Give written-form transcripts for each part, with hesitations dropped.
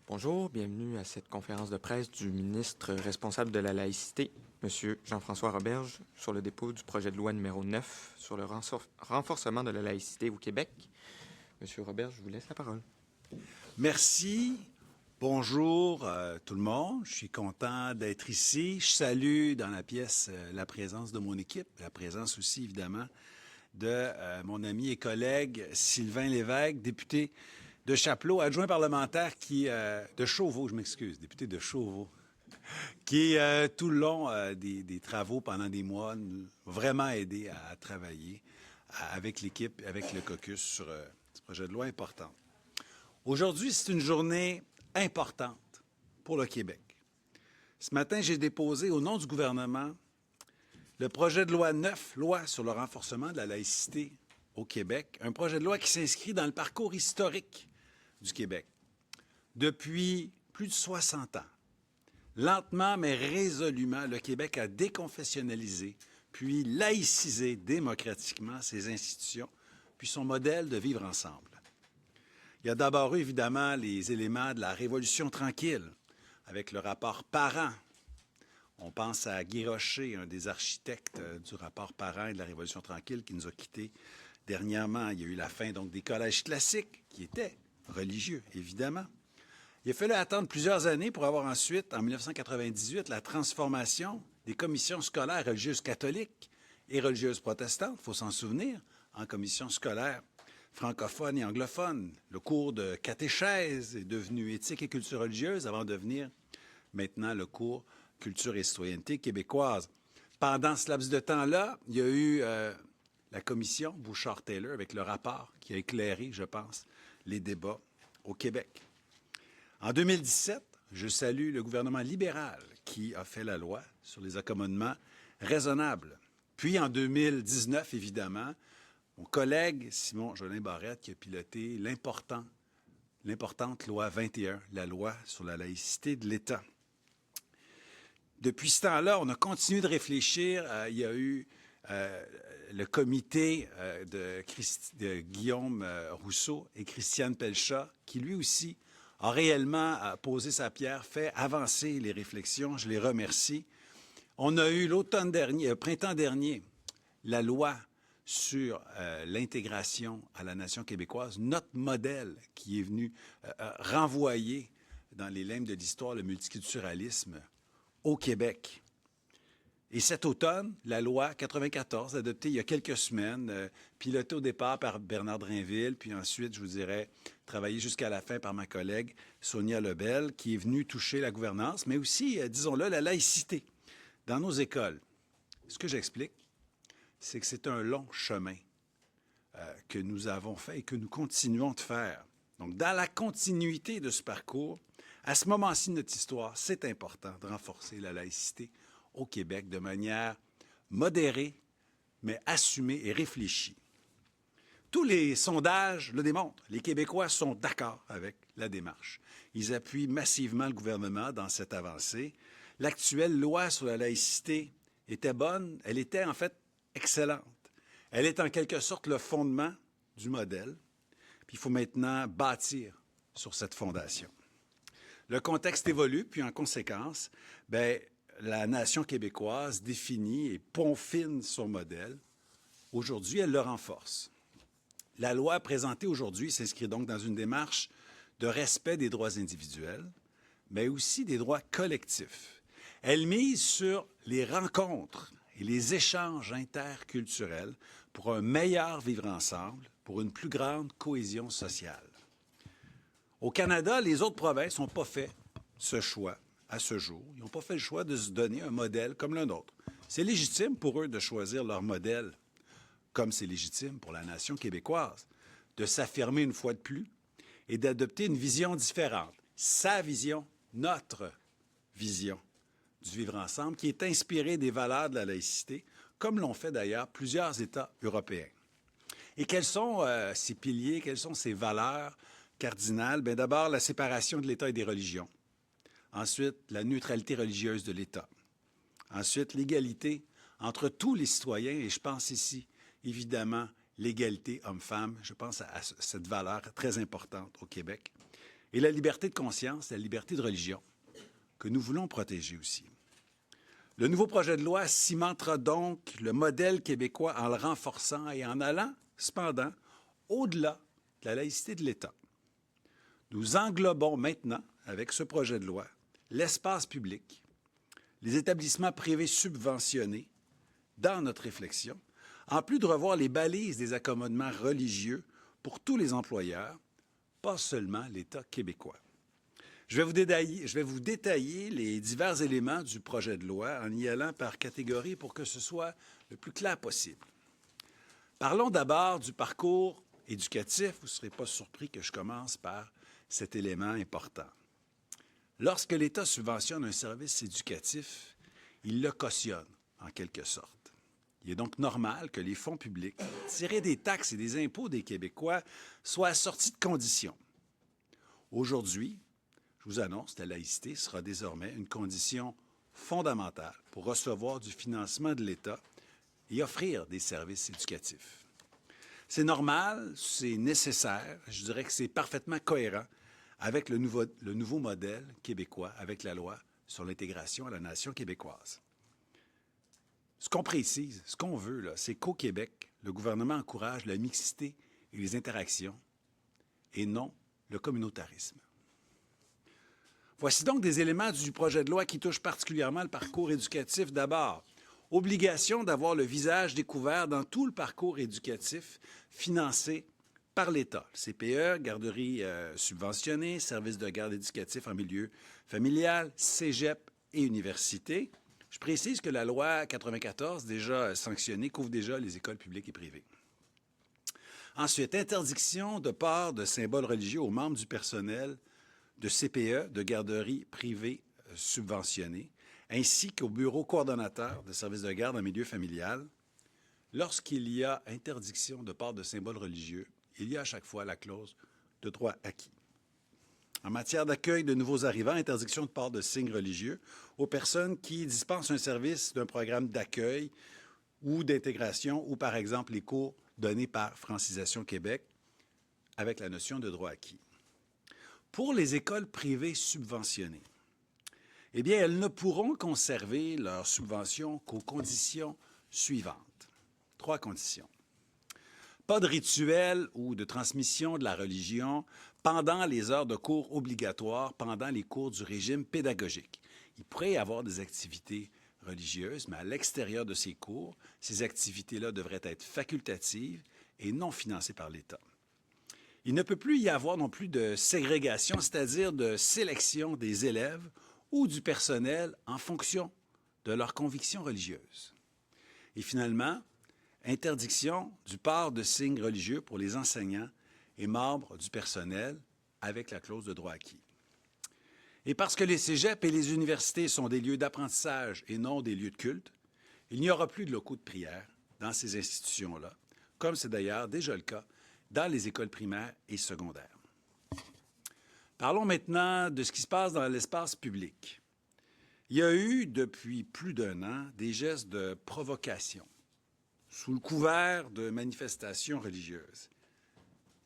Bonjour, bienvenue à cette conférence de presse du ministre responsable de la laïcité, M. Jean-François Roberge, sur le dépôt du projet de loi numéro 9 sur le renforcement de la laïcité au Québec. M. Roberge, je vous laisse la parole. Merci. Bonjour tout le monde. Je suis content d'être ici. Je salue dans la pièce la présence de mon équipe, la présence aussi évidemment de mon ami et collègue Sylvain Lévesque, député de Chapleau, adjoint parlementaire de Chauveau, je m'excuse, député de Chauveau, qui tout le long des travaux pendant des mois nous a vraiment aidé à travailler avec l'équipe, avec le caucus sur ce projet de loi important. Aujourd'hui, c'est une journée importante pour le Québec. Ce matin, j'ai déposé au nom du gouvernement le projet de loi 9, loi sur le renforcement de la laïcité au Québec, un projet de loi qui s'inscrit dans le parcours historique du Québec. Depuis plus de 60 ans, lentement mais résolument, le Québec a déconfessionnalisé puis laïcisé démocratiquement ses institutions puis son modèle de vivre ensemble. Il y a d'abord eu, évidemment, les éléments de la Révolution tranquille, avec le rapport Parent. On pense à Guy Rocher, un des architectes du rapport Parent et de la Révolution tranquille, qui nous a quittés dernièrement. Il y a eu la fin donc des collèges classiques, qui étaient religieux, évidemment. Il a fallu attendre plusieurs années pour avoir ensuite, en 1998, la transformation des commissions scolaires religieuses catholiques et religieuses protestantes, il faut s'en souvenir, en commissions scolaires francophone et anglophone. Le cours de catéchèse est devenu éthique et culture religieuse avant de devenir maintenant le cours culture et citoyenneté québécoise. Pendant ce laps de temps-là, il y a eu la commission Bouchard-Taylor avec le rapport qui a éclairé, je pense, les débats au Québec. En 2017, je salue le gouvernement libéral qui a fait la loi sur les accommodements raisonnables. Puis en 2019, évidemment, mon collègue Simon Jolin Barrette qui a piloté l'importante loi 21, la loi sur la laïcité de l'État. Depuis ce temps-là, on a continué de réfléchir. Il y a eu le comité de Guillaume Rousseau et Christiane Pelchat qui, lui aussi, a réellement posé sa pierre, fait avancer les réflexions. Je les remercie. On a eu printemps dernier, la loi sur l'intégration à la nation québécoise, notre modèle qui est venu renvoyer dans les limbes de l'histoire le multiculturalisme au Québec. Et cet automne, la loi 94, adoptée il y a quelques semaines, pilotée au départ par Bernard Drainville, puis ensuite, je vous dirais, travaillée jusqu'à la fin par ma collègue Sonia Lebel, qui est venue toucher la gouvernance, mais aussi, disons-le, la laïcité dans nos écoles. Ce que j'explique, c'est que c'est un long chemin que nous avons fait et que nous continuons de faire. Donc, dans la continuité de ce parcours, à ce moment-ci de notre histoire, c'est important de renforcer la laïcité au Québec de manière modérée, mais assumée et réfléchie. Tous les sondages le démontrent. Les Québécois sont d'accord avec la démarche. Ils appuient massivement le gouvernement dans cette avancée. L'actuelle loi sur la laïcité était bonne. Elle était en fait excellente. Elle est en quelque sorte le fondement du modèle. Puis il faut maintenant bâtir sur cette fondation. Le contexte évolue, puis en conséquence, la nation québécoise définit et peaufine son modèle. Aujourd'hui, elle le renforce. La loi présentée aujourd'hui s'inscrit donc dans une démarche de respect des droits individuels, mais aussi des droits collectifs. Elle mise sur les rencontres et les échanges interculturels pour un meilleur vivre ensemble, pour une plus grande cohésion sociale. Au Canada, les autres provinces n'ont pas fait ce choix à ce jour. Ils n'ont pas fait le choix de se donner un modèle comme le nôtre. C'est légitime pour eux de choisir leur modèle, comme c'est légitime pour la nation québécoise, de s'affirmer une fois de plus et d'adopter une vision différente. Sa vision, notre vision du vivre ensemble, qui est inspirée des valeurs de la laïcité, comme l'ont fait d'ailleurs plusieurs États européens. Et quels sont ces piliers, quelles sont ces valeurs cardinales? Bien, d'abord, la séparation de l'État et des religions. Ensuite, la neutralité religieuse de l'État. Ensuite, l'égalité entre tous les citoyens, et je pense ici, évidemment, l'égalité homme-femme. Je pense à cette valeur très importante au Québec. et la liberté de conscience, la liberté de religion, que nous voulons protéger aussi. Le nouveau projet de loi cimentera donc le modèle québécois en le renforçant et en allant, cependant, au-delà de la laïcité de l'État. Nous englobons maintenant, avec ce projet de loi, l'espace public, les établissements privés subventionnés dans notre réflexion, en plus de revoir les balises des accommodements religieux pour tous les employeurs, pas seulement l'État québécois. Je vais vous détailler les divers éléments du projet de loi en y allant par catégorie pour que ce soit le plus clair possible. Parlons d'abord du parcours éducatif. Vous ne serez pas surpris que je commence par cet élément important. Lorsque l'État subventionne un service éducatif, il le cautionne, en quelque sorte. Il est donc normal que les fonds publics, tirés des taxes et des impôts des Québécois, soient assortis de conditions. Aujourd'hui, je vous annonce que la laïcité sera désormais une condition fondamentale pour recevoir du financement de l'État et offrir des services éducatifs. C'est normal, c'est nécessaire, je dirais que c'est parfaitement cohérent avec le nouveau modèle québécois, avec la loi sur l'intégration à la nation québécoise. Ce qu'on précise, ce qu'on veut, là, c'est qu'au Québec, le gouvernement encourage la mixité et les interactions et non le communautarisme. Voici donc des éléments du projet de loi qui touchent particulièrement le parcours éducatif. D'abord, obligation d'avoir le visage découvert dans tout le parcours éducatif financé par l'État. CPE, garderie subventionnée, services de garde éducatif en milieu familial, cégep et université. Je précise que la loi 94, déjà sanctionnée, couvre déjà les écoles publiques et privées. Ensuite, interdiction de port de symboles religieux aux membres du personnel de CPE, de garderies privées subventionnées, ainsi qu'aux bureaux coordonnateurs de services de garde en milieu familial. Lorsqu'il y a interdiction de port de symboles religieux, il y a à chaque fois la clause de droit acquis. En matière d'accueil de nouveaux arrivants, interdiction de port de signes religieux aux personnes qui dispensent un service d'un programme d'accueil ou d'intégration ou, par exemple, les cours donnés par Francisation Québec avec la notion de droit acquis. Pour les écoles privées subventionnées, eh bien, elles ne pourront conserver leur subvention qu'aux conditions suivantes. 3 conditions. Pas de rituel ou de transmission de la religion pendant les heures de cours obligatoires, pendant les cours du régime pédagogique. Il pourrait y avoir des activités religieuses, mais à l'extérieur de ces cours, ces activités-là devraient être facultatives et non financées par l'État. Il ne peut plus y avoir non plus de ségrégation, c'est-à-dire de sélection des élèves ou du personnel en fonction de leurs convictions religieuses. Et finalement, interdiction du port de signes religieux pour les enseignants et membres du personnel avec la clause de droit acquis. Et parce que les cégeps et les universités sont des lieux d'apprentissage et non des lieux de culte, il n'y aura plus de locaux de prière dans ces institutions-là, comme c'est d'ailleurs déjà le cas dans les écoles primaires et secondaires. Parlons maintenant de ce qui se passe dans l'espace public. Il y a eu, depuis plus d'1 an, des gestes de provocation sous le couvert de manifestations religieuses.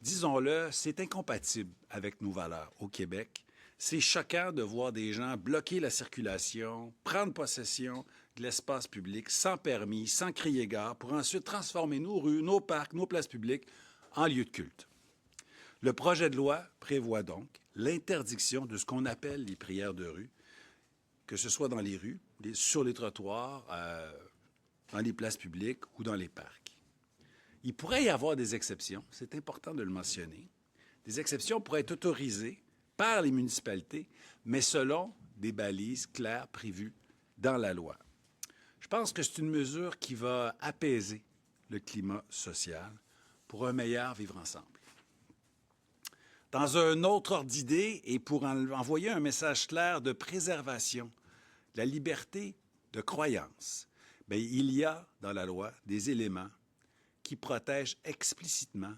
Disons-le, c'est incompatible avec nos valeurs au Québec. C'est choquant de voir des gens bloquer la circulation, prendre possession de l'espace public sans permis, sans crier gare, pour ensuite transformer nos rues, nos parcs, nos places publiques en lieux de culte. Le projet de loi prévoit donc l'interdiction de ce qu'on appelle les prières de rue, que ce soit dans les rues, sur les trottoirs, dans les places publiques ou dans les parcs. Il pourrait y avoir des exceptions, c'est important de le mentionner. Des exceptions pourraient être autorisées par les municipalités, mais selon des balises claires prévues dans la loi. Je pense que c'est une mesure qui va apaiser le climat social pour un meilleur vivre ensemble. Dans un autre ordre d'idée, et pour envoyer un message clair de préservation de la liberté de croyance, bien, il y a dans la loi des éléments qui protègent explicitement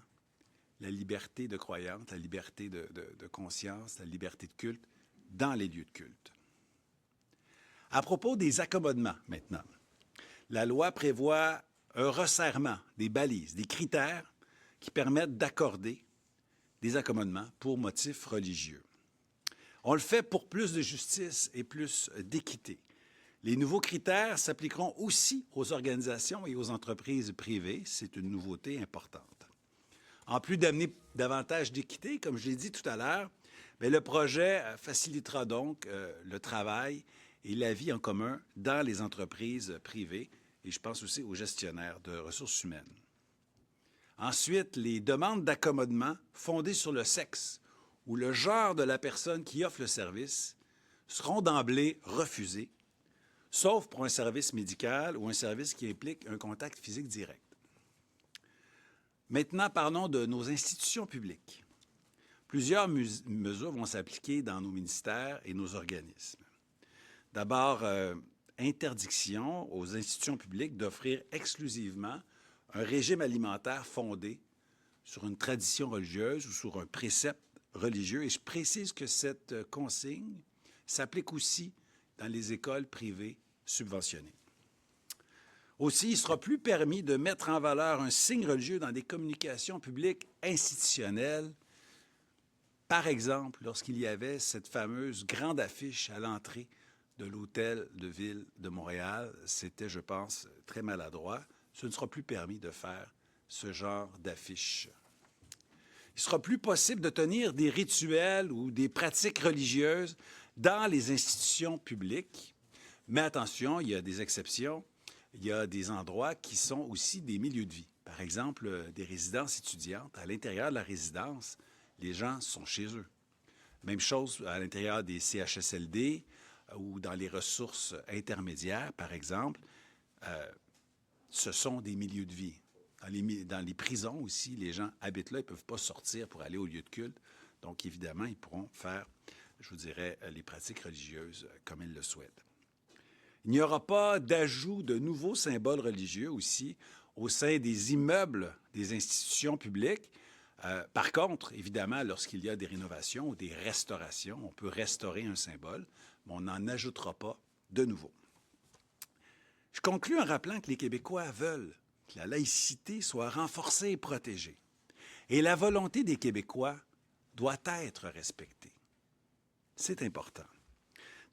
la liberté de croyance, la liberté de conscience, la liberté de culte dans les lieux de culte. À propos des accommodements, maintenant, la loi prévoit un resserrement des balises, des critères qui permettent d'accorder des accommodements pour motifs religieux. On le fait pour plus de justice et plus d'équité. Les nouveaux critères s'appliqueront aussi aux organisations et aux entreprises privées. C'est une nouveauté importante. En plus d'amener davantage d'équité, comme je l'ai dit tout à l'heure, le projet facilitera donc le travail et la vie en commun dans les entreprises privées, et je pense aussi aux gestionnaires de ressources humaines. Ensuite, les demandes d'accommodement fondées sur le sexe ou le genre de la personne qui offre le service seront d'emblée refusées, sauf pour un service médical ou un service qui implique un contact physique direct. Maintenant, parlons de nos institutions publiques. Plusieurs mesures vont s'appliquer dans nos ministères et nos organismes. D'abord, interdiction aux institutions publiques d'offrir exclusivement un régime alimentaire fondé sur une tradition religieuse ou sur un précepte religieux. Et je précise que cette consigne s'applique aussi dans les écoles privées subventionnées. Aussi, il ne sera plus permis de mettre en valeur un signe religieux dans des communications publiques institutionnelles. Par exemple, lorsqu'il y avait cette fameuse grande affiche à l'entrée de l'hôtel de ville de Montréal, c'était, je pense, très maladroit. Ce ne sera plus permis de faire ce genre d'affiche. Il ne sera plus possible de tenir des rituels ou des pratiques religieuses dans les institutions publiques. Mais attention, il y a des exceptions. Il y a des endroits qui sont aussi des milieux de vie. Par exemple, des résidences étudiantes. À l'intérieur de la résidence, les gens sont chez eux. Même chose à l'intérieur des CHSLD ou dans les ressources intermédiaires, par exemple. Ce sont des milieux de vie. Dans les prisons aussi, les gens habitent là, ils ne peuvent pas sortir pour aller au lieu de culte. Donc, évidemment, ils pourront faire, je vous dirais, les pratiques religieuses comme ils le souhaitent. Il n'y aura pas d'ajout de nouveaux symboles religieux aussi au sein des immeubles des institutions publiques. Par contre, évidemment, lorsqu'il y a des rénovations ou des restaurations, on peut restaurer un symbole, mais on n'en ajoutera pas de nouveau. Je conclus en rappelant que les Québécois veulent que la laïcité soit renforcée et protégée. Et la volonté des Québécois doit être respectée. C'est important.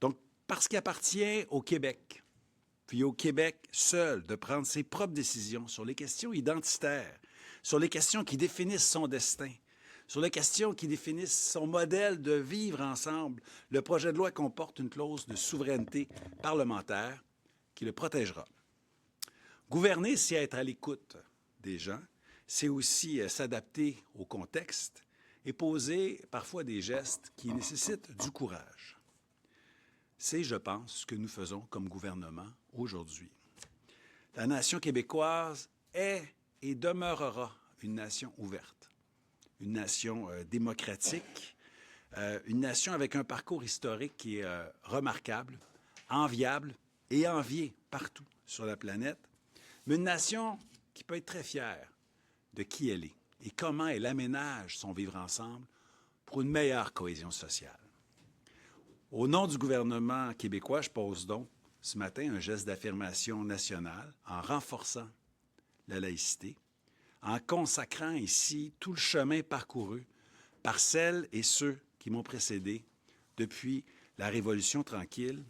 Donc, parce qu'il appartient au Québec, puis au Québec seul, de prendre ses propres décisions sur les questions identitaires, sur les questions qui définissent son destin, sur les questions qui définissent son modèle de vivre ensemble, le projet de loi comporte une clause de souveraineté parlementaire qui le protégera. Gouverner, c'est être à l'écoute des gens, c'est aussi s'adapter au contexte et poser parfois des gestes qui nécessitent du courage. C'est, je pense, ce que nous faisons comme gouvernement aujourd'hui. La nation québécoise est et demeurera une nation ouverte, une nation démocratique, une nation avec un parcours historique qui est remarquable, enviable et envié partout sur la planète, mais une nation qui peut être très fière de qui elle est et comment elle aménage son vivre ensemble pour une meilleure cohésion sociale. Au nom du gouvernement québécois, je pose donc ce matin un geste d'affirmation nationale en renforçant la laïcité, en consacrant ici tout le chemin parcouru par celles et ceux qui m'ont précédé depuis la Révolution tranquille,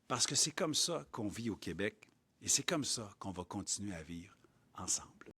parce que c'est comme ça qu'on vit au Québec et c'est comme ça qu'on va continuer à vivre ensemble.